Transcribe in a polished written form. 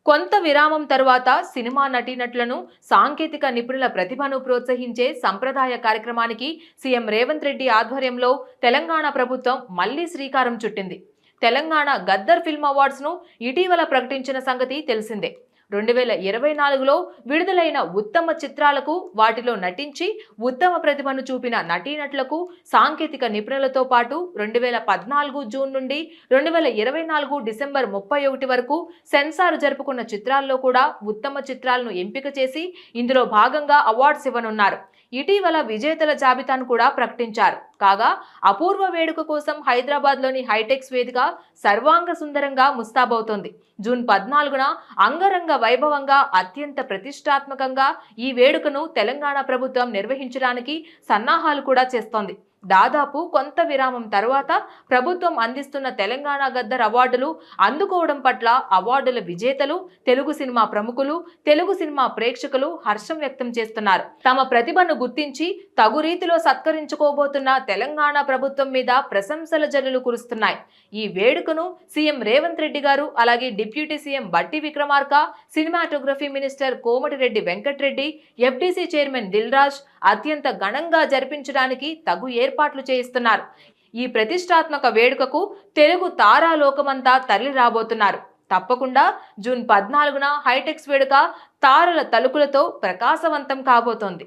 కొంత విరామం తరువాత సినిమా నటీనటులను సాంకేతిక నిపుణుల ప్రతిభను ప్రోత్సహించే సంప్రదాయ కార్యక్రమానికి సీఎం రేవంత్ రెడ్డి ఆధ్వర్యంలో తెలంగాణ ప్రభుత్వం మళ్లీ శ్రీకారం చుట్టింది. తెలంగాణ గద్దర్ ఫిల్మ్ అవార్డ్స్ ను ఇటీవల ప్రకటించిన సంగతి తెలిసిందే. 2024లో విడుదలైన ఉత్తమ చిత్రాలకు, వాటిలో నటించి ఉత్తమ ప్రతిభను చూపిన నటీనటులకు, సాంకేతిక నిపుణులతో పాటు 2014 జూన్ నుండి 2024 డిసెంబర్ 31 వరకు సెన్సార్ జరుపుకున్న చిత్రాల్లో కూడా ఉత్తమ చిత్రాలను ఎంపిక చేసి ఇందులో భాగంగా అవార్డ్స్ ఇవ్వనున్నారు. ఇటీవల విజేతల జాబితాను కూడా ప్రకటించారు. కాగా అపూర్వ వేడుక కోసం హైదరాబాద్లోని హైటెక్స్ వేదిక సర్వాంగ సుందరంగా ముస్తాబవుతోంది. జూన్ 14న అంగరంగ వైభవంగా, అత్యంత ప్రతిష్టాత్మకంగా ఈ వేడుకను తెలంగాణ ప్రభుత్వం నిర్వహించడానికి సన్నాహాలు కూడా చేస్తోంది. దాదాపు కొంత విరామం తర్వాత ప్రభుత్వం అందిస్తున్న తెలంగాణ గద్దర్ అవార్డులు అందుకోవడం పట్ల అవార్డుల విజేతలు, తెలుగు సినిమా ప్రముఖులు, తెలుగు సినిమా ప్రేక్షకులు హర్షం వ్యక్తం చేస్తున్నారు. తమ ప్రతిభను గుర్తించి తగు రీతిలో సత్కరించుకోబోతున్న తెలంగాణ ప్రభుత్వం మీద ప్రశంసల జల్లులు కురుస్తున్నాయి. ఈ వేడుకను సీఎం రేవంత్ రెడ్డి గారు, అలాగే deputy CM Bhatti Vikramarka, cinematography minister Komatireddy Venkat Reddy, FDC chairman Dil Raj అత్యంత ఘనంగా జరిపించడానికి తగు ఏర్పాట్లు చేయిస్తున్నారు. ఈ ప్రతిష్టాత్మక వేడుకకు తెలుగు తారాలోకమంతా తరలి రాబోతున్నారు. తప్పకుండా జూన్ 14న హైటెక్స్ వేడుక తారల తలుకులతో ప్రకాశవంతం కాబోతోంది.